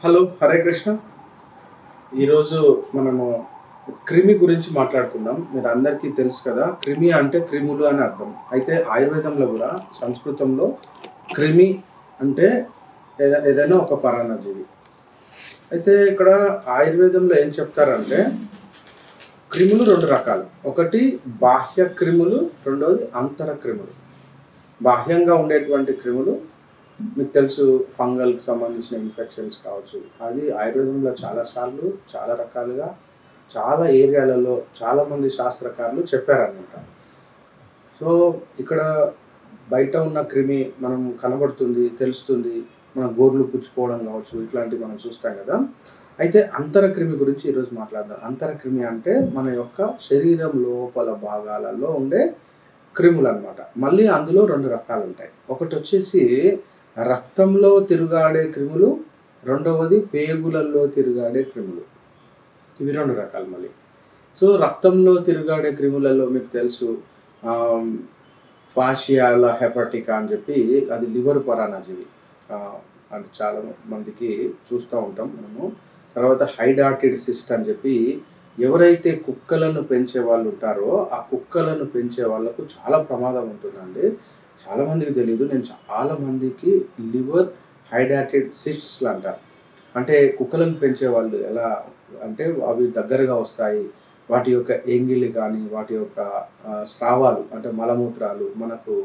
Hello! Hare Krishna. ఈరోజు మనము క్రిమి గురించి మాట్లాడుకుందాం. మీరందరికీ తెలుసు కదా! క్రిమి అంటే క్రిములు అని అర్థం. అయితే ఆయుర్వేదంలో గూడా సంస్కృతంలో క్రిమి అంటే ఏదైనా ఒక పరాన్నజీవి. అయితే ఇక్కడ ఆయుర్వేదంలో ఏం చెప్తారంటే క్రిములు 2 రకాలు. ఒకటి బాహ్య క్రిములు, రెండోది అంతర క్రిములు. బాహ్యంగా ఉండేటువంటి క్రిములు మీకు తెలుసు ఫంగల్‌కి సంబంధించిన ఇన్ఫెక్షన్స్ కావచ్చు. అది ఆయుర్వేదంలో చాలా సార్లు, చాలా రకాలుగా, చాలా ఏరియాలలో చాలామంది శాస్త్రకారులు చెప్పారనమాట. సో, ఇక్కడ బయట ఉన్న క్రిమి మనం కనబడుతుంది, తెలుస్తుంది. మన గోర్లు పుచ్చిపోవడం కావచ్చు, ఇట్లాంటివి మనం చూస్తాం కదా! అయితే అంతర క్రిమి గురించి ఈరోజు మాట్లాడదాం. అంతర క్రిమి అంటే మన యొక్క శరీరం లోపల భాగాలలో ఉండే క్రిములనమాట. మళ్ళీ అందులో 2 రకాలుంటాయి. ఒకటొచ్చేసి రక్తంలో తిరుగాడే క్రిములు, రెండవది పేగులలో తిరుగాడే క్రిములు. ఇవి 2 రకాలు మళ్ళీ. సో, రక్తంలో తిరుగాడే క్రిములలో మీకు తెలుసు ఆహ్, ఫాషియాలా హెపాటికా అని చెప్పి అది లివర్ పరాన్నజీవి. అది చాలా మందికి చూస్తూ ఉంటాం మనము. తర్వాత హైడాటిడ్ సిస్ట్ అని చెప్పి ఎవరైతే కుక్కలను పెంచే వాళ్ళు ఉంటారో, ఆ కుక్కలను పెంచే వాళ్ళకు చాలా ప్రమాదం ఉంటుందండి. చాలా మందికి తెలీదు. నేను చాలా మందికి లివర్ హైడాటిడ్ సిస్ట్స్ అంటారు. అంటే కుక్కలను పెంచేవాళ్ళు ఎలా అంటే అవి దగ్గరగా వస్తాయి. వాటి యొక్క ఎంగిలి గానీ, వాటి యొక్క స్రావాలు అంటే మలమూత్రాలు మనకు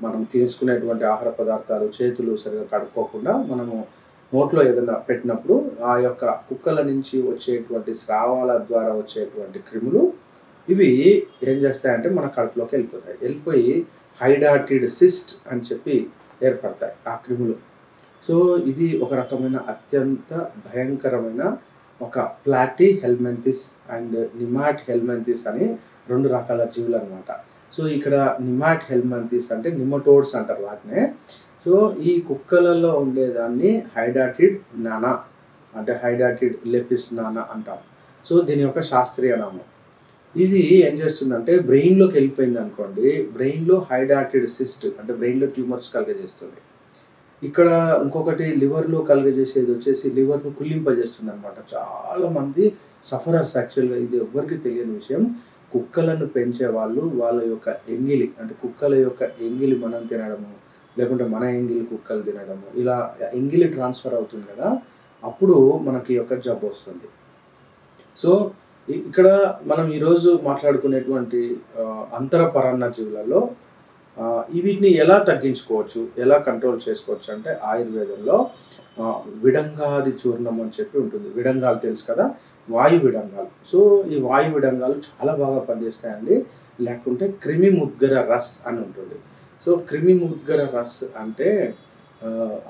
మనం తీసుకునేటువంటి ఆహార పదార్థాలు చేతులు సరిగ్గా కడుక్కోకుండా మనము నోట్లో ఏదైనా పెట్టినప్పుడు ఆ యొక్క కుక్కల నుంచి వచ్చేటువంటి స్రావాల ద్వారా వచ్చేటువంటి క్రిములు ఇవి ఏం చేస్తాయంటే మన కడుపులోకి వెళ్ళిపోతాయి. వెళ్ళిపోయి హైడాటిడ్ సిస్ట్ అని చెప్పి ఏర్పడతాయి ఆ క్రిములు. సో, ఇది ఒక రకమైన అత్యంత భయంకరమైన ఒక ప్లాటీ హెల్మెంతిస్ అండ్ నిమాట్ హెల్మెంతిస్ అని 2 రకాల జీవులనమాట. సో, ఇక్కడ నిమాట్ హెల్మెంతిస్ అంటే నిమటోడ్స్ అంటారు వాటినే. సో, ఈ కుక్కలలో ఉండేదాన్ని హైడాటిడ్ నానా అంటే హైడాటిడ్ లెపిస్ నానా అంటాం. సో, దీని యొక్క శాస్త్రీయ నామం. ఇది ఏం చేస్తుందంటే బ్రెయిన్‌లోకి వెళ్ళిపోయిందనుకోండి, బ్రెయిన్‌లో హైడాటిడ్ సిస్ట్ అంటే బ్రెయిన్‌లో ట్యూమర్స్ కలుగజేస్తుంది. ఇక్కడ ఇంకొకటి లివర్‌లో కలుగజేసేదొచ్చేసి లివర్‌ను కుళ్ళింపజేస్తుందనమాట. చాలామంది సఫరర్స్ యాక్చువల్‌గా ఇది ఎవ్వరికీ తెలియని విషయం. కుక్కలను పెంచేవాళ్ళు వాళ్ళ యొక్క ఎంగిలి అంటే కుక్కల యొక్క ఎంగిలి మనం తినడము, లేకుంటే మన ఎంగిలి కుక్కలు తినడము, ఇలా ఎంగిలి ట్రాన్స్‌ఫర్ అవుతుంది కదా! అప్పుడు మనకి ఈ యొక్క జబ్బొస్తుంది. సో, ఇక్కడ మనం ఈరోజు మాట్లాడుకునేటువంటి అంతర పరాన్న జీవులలో వీటిని ఎలా తగ్గించుకోవచ్చు? ఎలా కంట్రోల్ చేసుకోవచ్చు అంటే ఆయుర్వేదంలో విడంగాది చూర్ణం అని చెప్పి ఉంటుంది. విడంగాలు తెలుసు కదా! వాయు విడంగాలు. సో, ఈ వాయు విడంగాలు చాలా బాగా పనిచేస్తాయండి. లేకుంటే క్రిమి ముద్గర రస్ అని ఉంటుంది. సో, క్రిమి ముద్గర రస్ అంటే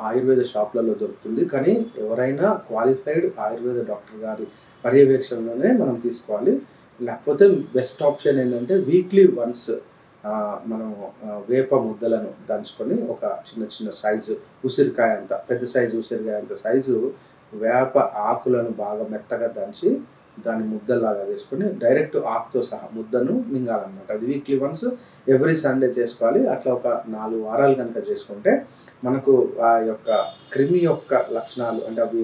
ఆయుర్వేద షాప్‌లలో దొరుకుతుంది. కానీ ఎవరైనా క్వాలిఫైడ్ ఆయుర్వేద డాక్టర్ గారి పర్యవేక్షణలోనే మనం తీసుకోవాలి. లేకపోతే బెస్ట్ ఆప్షన్ ఏంటంటే వీక్లీ వన్స్ మనము వేప ముద్దలను దంచుకొని ఒక చిన్న చిన్న సైజు ఉసిరికాయ అంత పెద్ద సైజు ఉసిరికాయ అంత సైజు వేప ఆకులను బాగా మెత్తగా దంచి దాన్ని ముద్దలాగా వేసుకొని డైరెక్ట్ ఆకుతో సహా ముద్దను మింగాలన్నమాట. అది వీక్లీ వన్స్ ఎవ్రీ సండే చేసుకోవాలి. అట్లా ఒక 4 వారాలు కనుక చేసుకుంటే మనకు ఆ యొక్క క్రిమి యొక్క లక్షణాలు అంటే అవి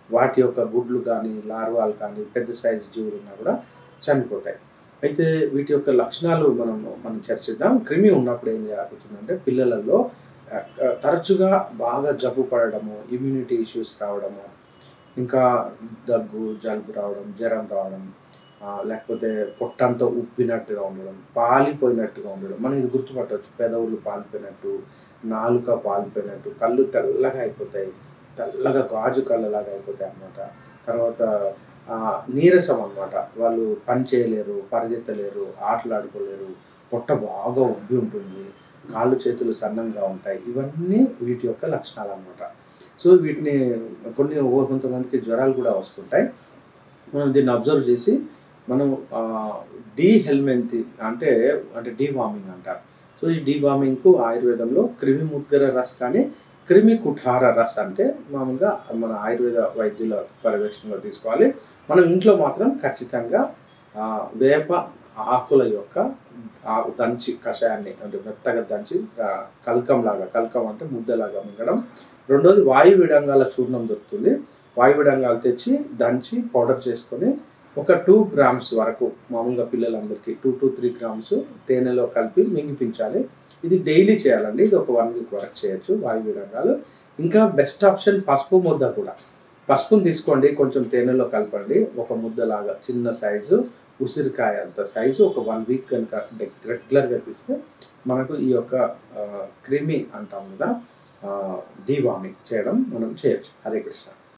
వాటి యొక్క గుడ్లు కానీ, లార్వాలు కానీ పెద్ద సైజు జీవులున్నా కూడా చనిపోతాయి. అయితే వీటి యొక్క లక్షణాలు మనం చర్చిద్దాం. క్రిమి ఉన్నప్పుడు ఏం జరుగుతుందంటే పిల్లలలో తరచుగా బాగా జబ్బు పడడము, ఇమ్యూనిటీ ఇష్యూస్ రావడము, ఇంకా దగ్గు, జలుబు రావడం, జ్వరం రావడం, లేకపోతే పొట్టంతా ఉబ్బినట్టుగా ఉండడం, పాలిపోయినట్టుగా ఉండడం. మనం ఇది గుర్తుపట్టొచ్చు. పెదవులు పాలిపోయినట్టు, నాలుక పాలిపోయినట్టు, కళ్ళు తెల్లగా అయిపోతాయి. తెల్లగా గాజు కళ్ళలాగా అయిపోతాయన్నమాట. తర్వాత నీరసం అన్నమాట. వాళ్ళు పని చేయలేరు, పరిగెత్తలేరు, ఆటలాడుకోలేరు, పొట్ట బాగా ఉబ్బి ఉంటుంది, కాళ్ళు చేతులు సన్నంగా ఉంటాయి. ఇవన్నీ వీటి యొక్క లక్షణాలన్నమాట. సో, వీటిని కొంతమందికి జ్వరాలు కూడా వస్తుంటాయి. మనం దీన్ని అబ్జర్వ్ చేసి మనం డీహెల్మెంతి అంటే డీవార్మింగ్ అంటారు. సో, ఈ డీవార్మింగ్‌కు ఆయుర్వేదంలో క్రిమి ముద్గర రస్ కానీ, క్రిమి కుఠార రస్ అంటే మామూలుగా మన ఆయుర్వేద వైద్యుల పర్యవేక్షణలో తీసుకోవాలి. మనం ఇంట్లో మాత్రం ఖచ్చితంగా వేప ఆకుల యొక్క దంచి కషాయాన్ని అంటే మెత్తగా దంచి కల్కం అంటే ముద్దలాగా మింగడం. రెండోది వాయు విడంగాల చూర్ణం దొరుకుతుంది. వాయు విడంగాలు తెచ్చి దంచి పౌడర్ చేసుకొని ఒక 2 గ్రామ్స్ వరకు మామూలుగా పిల్లలందరికీ 2-3 గ్రామ్స్ తేనెలో కలిపి మింగిపించాలి. ఇది డైలీ చేయాలండి. ఇది ఒక 1 వీక్ వరకు చేయొచ్చు వాయు విడంగాలు. ఇంకా బెస్ట్ ఆప్షన్ పసుపు ముద్ద కూడా. పసుపుని తీసుకోండి, కొంచెం తేనెలో కలపండి, ఒక ముద్దలాగా చిన్న సైజు ఉసిరికాయ అంత సైజు ఒక 1 వీక్ కనుక రెగ్యులర్గా తీస్తే మనకు ఈ యొక్క క్రిమి అంటాం కదా, డీవార్మింగ్ చేయడం మనం చేయొచ్చు. హరే కృష్ణ.